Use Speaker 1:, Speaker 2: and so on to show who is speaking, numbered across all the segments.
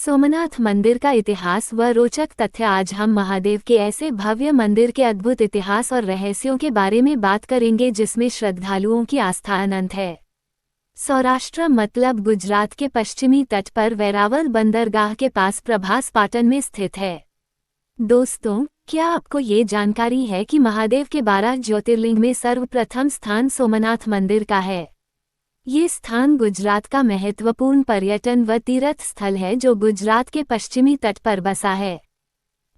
Speaker 1: सोमनाथ मंदिर का इतिहास व रोचक तथ्य। आज हम महादेव के ऐसे भव्य मंदिर के अद्भुत इतिहास और रहस्यों के बारे में बात करेंगे जिसमें श्रद्धालुओं की आस्था अनंत है। सौराष्ट्र मतलब गुजरात के पश्चिमी तट पर वेरावल बंदरगाह के पास प्रभास पाटन में स्थित है। दोस्तों, क्या आपको ये जानकारी है कि महादेव के 12 ज्योतिर्लिंग में सर्वप्रथम स्थान सोमनाथ मंदिर का है। ये स्थान गुजरात का महत्वपूर्ण पर्यटन व तीर्थ स्थल है जो गुजरात के पश्चिमी तट पर बसा है।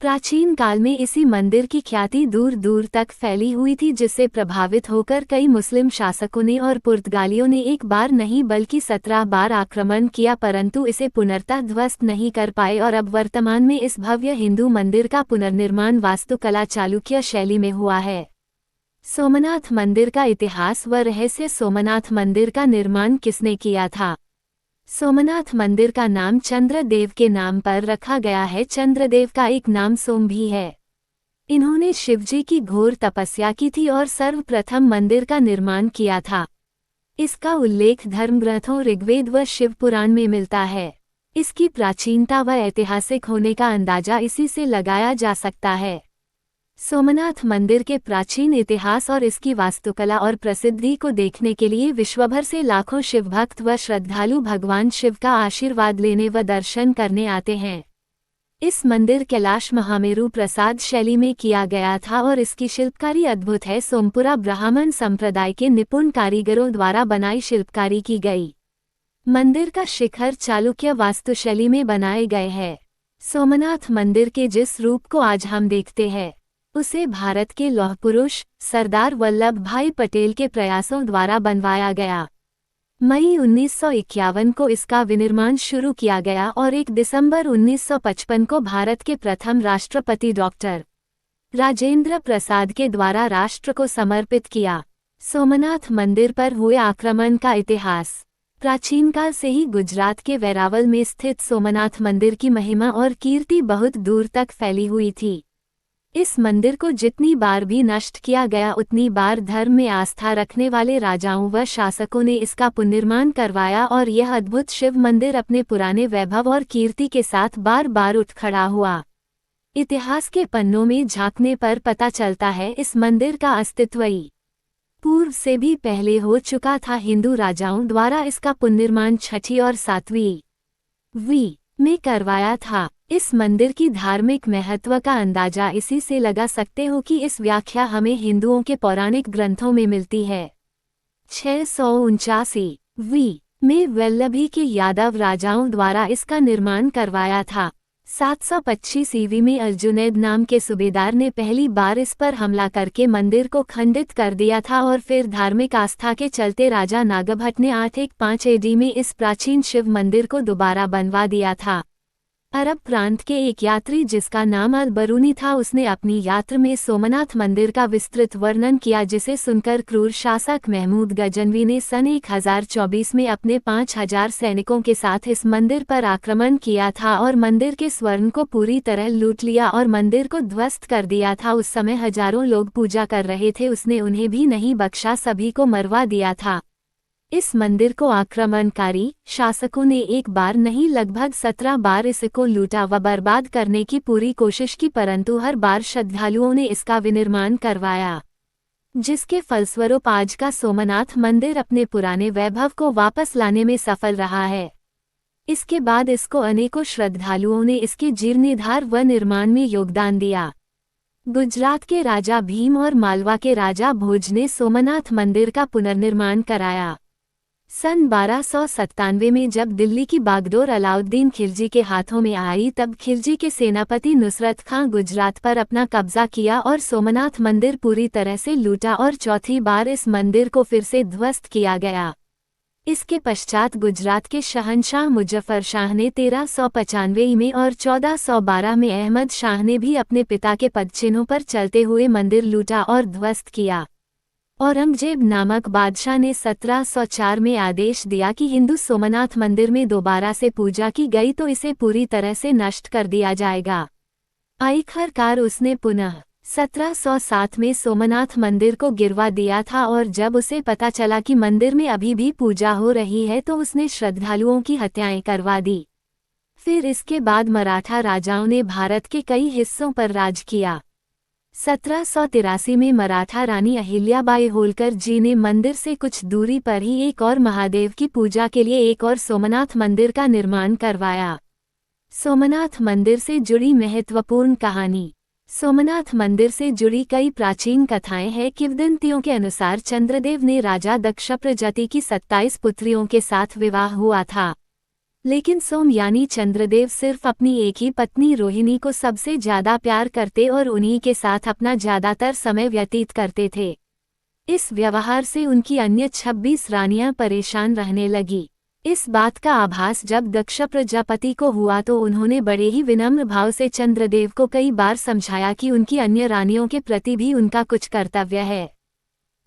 Speaker 1: प्राचीन काल में इसी मंदिर की ख्याति दूर दूर तक फैली हुई थी, जिससे प्रभावित होकर कई मुस्लिम शासकों ने और पुर्तगालियों ने एक बार नहीं बल्कि 17 बार आक्रमण किया, परंतु इसे पुनर्तः ध्वस्त नहीं कर पाए और अब वर्तमान में इस भव्य हिंदू मंदिर का पुनर्निर्माण वास्तुकला चालुक्य शैली में हुआ है। सोमनाथ मंदिर का इतिहास व रहस्य। सोमनाथ मंदिर का निर्माण किसने किया था? सोमनाथ मंदिर का नाम चंद्रदेव के नाम पर रखा गया है। चंद्रदेव का एक नाम सोम भी है। इन्होंने शिवजी की घोर तपस्या की थी और सर्वप्रथम मंदिर का निर्माण किया था। इसका उल्लेख धर्मग्रंथों ऋग्वेद व शिव पुराण में मिलता है। इसकी प्राचीनता व ऐतिहासिक होने का अंदाजा इसी से लगाया जा सकता है। सोमनाथ मंदिर के प्राचीन इतिहास और इसकी वास्तुकला और प्रसिद्धि को देखने के लिए विश्वभर से लाखों शिवभक्त व श्रद्धालु भगवान शिव का आशीर्वाद लेने व दर्शन करने आते हैं। इस मंदिर कैलाश महामेरु प्रसाद शैली में किया गया था और इसकी शिल्पकारी अद्भुत है। सोमपुरा ब्राह्मण संप्रदाय के निपुण कारीगरों द्वारा बनाई शिल्पकारी की गई। मंदिर का शिखर चालुक्य वास्तुशैली में बनाए गए हैं। सोमनाथ मंदिर के जिस रूप को आज हम देखते हैं उसे भारत के लौह पुरुष सरदार वल्लभ भाई पटेल के प्रयासों द्वारा बनवाया गया। मई 1951 को इसका विनिर्माण शुरू किया गया और 1 दिसंबर 1955 को भारत के प्रथम राष्ट्रपति डॉक्टर राजेंद्र प्रसाद के द्वारा राष्ट्र को समर्पित किया। सोमनाथ मंदिर पर हुए आक्रमण का इतिहास। प्राचीन काल से ही गुजरात के वेरावल में स्थित सोमनाथ मंदिर की महिमा और कीर्ति बहुत दूर तक फैली हुई थी। इस मंदिर को जितनी बार भी नष्ट किया गया उतनी बार धर्म में आस्था रखने वाले राजाओं व शासकों ने इसका पुनर्निर्माण करवाया और यह अद्भुत शिव मंदिर अपने पुराने वैभव और कीर्ति के साथ बार बार उठ खड़ा हुआ। इतिहास के पन्नों में झांकने पर पता चलता है इस मंदिर का अस्तित्व पूर्व से भी पहले हो चुका था। हिंदू राजाओं द्वारा इसका पुनर्निर्माण 6वीं और 7वीं वी में करवाया था। इस मंदिर की धार्मिक महत्व का अंदाजा इसी से लगा सकते हो कि इस व्याख्या हमें हिंदुओं के पौराणिक ग्रंथों में मिलती है। 649 वी में वल्लभी के यादव राजाओं द्वारा इसका निर्माण करवाया था। 725 ईवी में अर्जुनैद नाम के सूबेदार ने पहली बार इस पर हमला करके मंदिर को खंडित कर दिया था और फिर धार्मिक आस्था के चलते राजा नागभट्ट ने 815 एडी में इस प्राचीन शिव मंदिर को दोबारा बनवा दिया था। अरब प्रांत के एक यात्री जिसका नाम अल-बरूनी था, उसने अपनी यात्रा में सोमनाथ मंदिर का विस्तृत वर्णन किया, जिसे सुनकर क्रूर शासक महमूद गजनवी ने सन 1024 में अपने 5000 सैनिकों के साथ इस मंदिर पर आक्रमण किया था और मंदिर के स्वर्ण को पूरी तरह लूट लिया और मंदिर को ध्वस्त कर दिया था। उस समय हजारों लोग पूजा कर रहे थे, उसने उन्हें भी नहीं बख्शा, सभी को मरवा दिया था। इस मंदिर को आक्रमणकारी शासकों ने एक बार नहीं लगभग 17 बार इसको लूटा व बर्बाद करने की पूरी कोशिश की, परंतु हर बार श्रद्धालुओं ने इसका विनिर्माण करवाया, जिसके फलस्वरूप आज का सोमनाथ मंदिर अपने पुराने वैभव को वापस लाने में सफल रहा है। इसके बाद इसको अनेकों श्रद्धालुओं ने इसके जीर्णोद्धार व निर्माण में योगदान दिया। गुजरात के राजा भीम और मालवा के राजा भोज ने सोमनाथ मंदिर का पुनर्निर्माण कराया। सन 1297 में जब दिल्ली की बागडोर अलाउद्दीन खिलजी के हाथों में आई, तब खिलजी के सेनापति नुसरत खां गुजरात पर अपना कब्जा किया और सोमनाथ मंदिर पूरी तरह से लूटा और चौथी बार इस मंदिर को फिर से ध्वस्त किया गया। इसके पश्चात गुजरात के शहंशाह मुजफ्फर शाह ने 1395 में और 1412 में अहमद शाह ने भी अपने पिता के पदचिन्हों पर चलते हुए मंदिर लूटा और ध्वस्त किया। औरंगजेब नामक बादशाह ने 1704 में आदेश दिया कि हिंदू सोमनाथ मंदिर में दोबारा से पूजा की गई तो इसे पूरी तरह से नष्ट कर दिया जाएगा। आखिरकार उसने पुनः 1707 में सोमनाथ मंदिर को गिरवा दिया था और जब उसे पता चला कि मंदिर में अभी भी पूजा हो रही है तो उसने श्रद्धालुओं की हत्याएं करवा दी। फिर इसके बाद मराठा राजाओं ने भारत के कई हिस्सों पर राज किया। 1783 में मराठा रानी अहिल्याबाई होलकर जी ने मंदिर से कुछ दूरी पर ही एक और महादेव की पूजा के लिए एक और सोमनाथ मंदिर का निर्माण करवाया। सोमनाथ मंदिर से जुड़ी महत्वपूर्ण कहानी। सोमनाथ मंदिर से जुड़ी कई प्राचीन कथाएं हैं। किंवदंतियों के अनुसार चंद्रदेव ने राजा दक्ष प्रजाति की 27 पुत्रियों के साथ विवाह हुआ था, लेकिन सोम यानी चंद्रदेव सिर्फ अपनी एक ही पत्नी रोहिणी को सबसे ज्यादा प्यार करते और उन्हीं के साथ अपना ज्यादातर समय व्यतीत करते थे। इस व्यवहार से उनकी अन्य 26 रानियां परेशान रहने लगी। इस बात का आभास जब दक्ष प्रजापति को हुआ तो उन्होंने बड़े ही विनम्र भाव से चंद्रदेव को कई बार समझाया कि उनकी अन्य रानियों के प्रति भी उनका कुछ कर्तव्य है,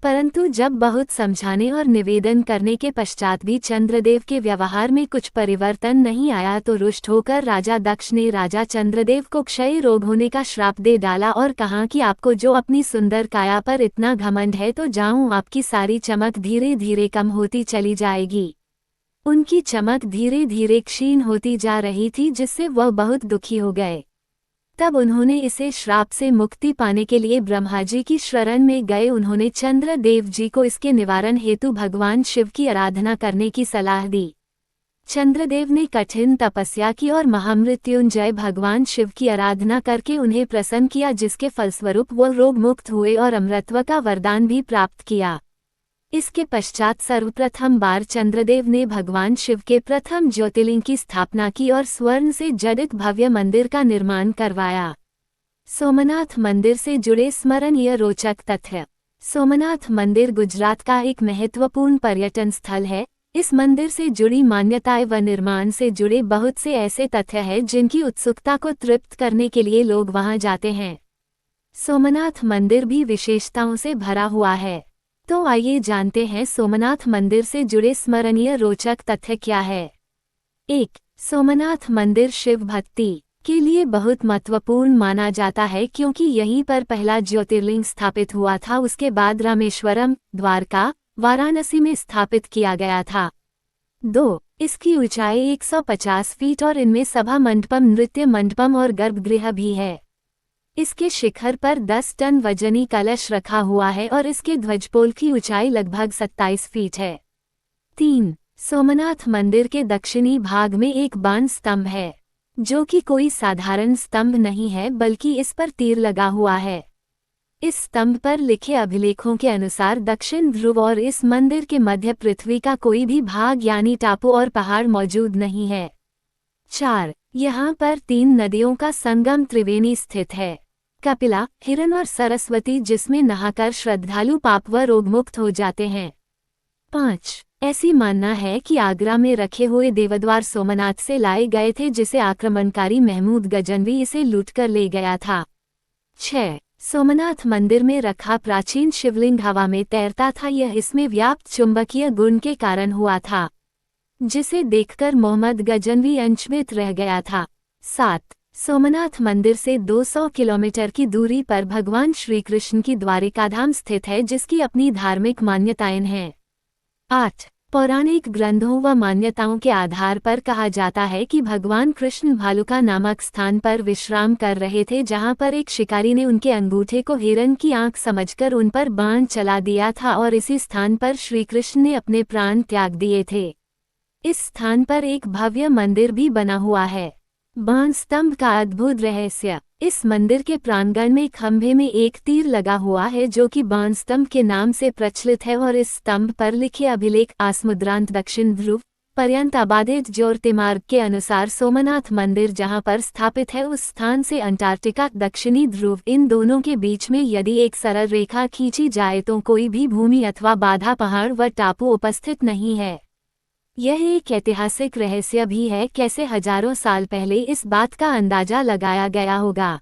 Speaker 1: परंतु जब बहुत समझाने और निवेदन करने के पश्चात भी चंद्रदेव के व्यवहार में कुछ परिवर्तन नहीं आया तो रुष्ट होकर राजा दक्ष ने राजा चंद्रदेव को क्षय रोग होने का श्राप दे डाला और कहा कि आपको जो अपनी सुंदर काया पर इतना घमंड है तो जाऊं, आपकी सारी चमक धीरे धीरे कम होती चली जाएगी। उनकी चमक धीरे धीरे क्षीण होती जा रही थी, जिससे वह बहुत दुखी हो गए। तब उन्होंने इसे श्राप से मुक्ति पाने के लिए ब्रह्मा जी की शरण में गए। उन्होंने चंद्रदेव जी को इसके निवारण हेतु भगवान शिव की आराधना करने की सलाह दी। चंद्रदेव ने कठिन तपस्या की और महामृत्युंजय भगवान शिव की आराधना करके उन्हें प्रसन्न किया, जिसके फलस्वरूप वो रोग मुक्त हुए और अमरत्व का वरदान भी प्राप्त किया। इसके पश्चात सर्वप्रथम बार चंद्रदेव ने भगवान शिव के प्रथम ज्योतिर्लिंग की स्थापना की और स्वर्ण से जडित भव्य मंदिर का निर्माण करवाया। सोमनाथ मंदिर से जुड़े स्मरणीय रोचक तथ्य। सोमनाथ मंदिर गुजरात का एक महत्वपूर्ण पर्यटन स्थल है। इस मंदिर से जुड़ी मान्यताएं व निर्माण से जुड़े बहुत से ऐसे तथ्य हैं जिनकी उत्सुकता को तृप्त करने के लिए लोग वहां जाते हैं। सोमनाथ मंदिर भी विशेषताओं से भरा हुआ है, तो आइए जानते हैं सोमनाथ मंदिर से जुड़े स्मरणीय रोचक तथ्य क्या है। 1. सोमनाथ मंदिर शिव भक्ति के लिए बहुत महत्वपूर्ण माना जाता है, क्योंकि यहीं पर पहला ज्योतिर्लिंग स्थापित हुआ था। उसके बाद रामेश्वरम, द्वारका, वाराणसी में स्थापित किया गया था। 2. इसकी ऊंचाई 150 फीट और इनमें सभा मंडपम, नृत्य मंडपम और गर्भगृह भी है। इसके शिखर पर 10 टन वजनी कलश रखा हुआ है और इसके ध्वजपोल की ऊंचाई लगभग 27 फीट है। 3. सोमनाथ मंदिर के दक्षिणी भाग में एक बाण स्तंभ है, जो कि कोई साधारण स्तंभ नहीं है बल्कि इस पर तीर लगा हुआ है। इस स्तंभ पर लिखे अभिलेखों के अनुसार दक्षिण ध्रुव और इस मंदिर के मध्य पृथ्वी का कोई भी भाग यानी टापू और पहाड़ मौजूद नहीं है। 4. यहाँ पर 3 नदियों का संगम त्रिवेणी स्थित है, कपिला, हिरन और सरस्वती, जिसमें नहाकर श्रद्धालु पाप व रोगमुक्त हो जाते हैं। 5. ऐसी मानना है कि आगरा में रखे हुए देवद्वार सोमनाथ से लाए गए थे, जिसे आक्रमणकारी महमूद गजनवी इसे लूटकर ले गया था। 6. सोमनाथ मंदिर में रखा प्राचीन शिवलिंग हवा में तैरता था। यह इसमें व्याप्त चुंबकीय गुण के कारण हुआ था, जिसे देखकर मोहम्मद गजनवी अचंभित रह गया था। 7. सोमनाथ मंदिर से 200 किलोमीटर की दूरी पर भगवान श्री कृष्ण की द्वारिकाधाम स्थित है, जिसकी अपनी धार्मिक मान्यताएं हैं। 8. पौराणिक ग्रंथों व मान्यताओं के आधार पर कहा जाता है कि भगवान कृष्ण भालुका नामक स्थान पर विश्राम कर रहे थे, जहां पर एक शिकारी ने उनके अंगूठे को हिरन की आंख समझकर उन पर बाण चला दिया था और इसी स्थान पर श्री कृष्ण ने अपने प्राण त्याग दिए थे। इस स्थान पर एक भव्य मंदिर भी बना हुआ है। बाण स्तंभ का अद्भुत रहस्य। इस मंदिर के प्रांगण में खंभे में एक तीर लगा हुआ है, जो कि बाण स्तंभ के नाम से प्रचलित है, और इस स्तंभ पर लिखे अभिलेख आसमुद्रांत दक्षिण ध्रुव पर्यंत आबादित ज्योतिर्मार्ग के अनुसार सोमनाथ मंदिर जहां पर स्थापित है, उस स्थान से अंटार्कटिका दक्षिणी ध्रुव, इन दोनों के बीच में यदि एक सरल रेखा खींची जाए तो कोई भी भूमि अथवा बाधा, पहाड़ व टापू उपस्थित नहीं है। यह एक ऐतिहासिक रहस्य भी है, कैसे हजारों साल पहले इस बात का अंदाजा लगाया गया होगा,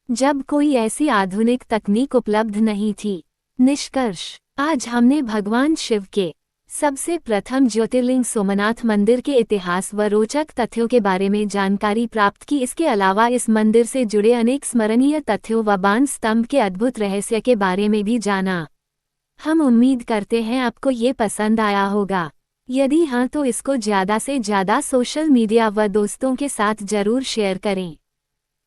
Speaker 1: जब कोई ऐसी आधुनिक तकनीक उपलब्ध नहीं थी। निष्कर्ष, आज हमने भगवान शिव के सबसे प्रथम ज्योतिर्लिंग सोमनाथ मंदिर के इतिहास व रोचक तथ्यों के बारे में जानकारी प्राप्त की। इसके अलावा इस मंदिर से जुड़े अनेक स्मरणीय तथ्यों व बाण स्तंभ के अद्भुत रहस्य के बारे में भी जाना। हम उम्मीद करते हैं आपको ये पसंद आया होगा। यदि हाँ तो इसको ज़्यादा से ज़्यादा सोशल मीडिया व दोस्तों के साथ जरूर शेयर करें।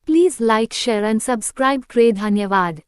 Speaker 1: Please like share and subscribe करें। धन्यवाद।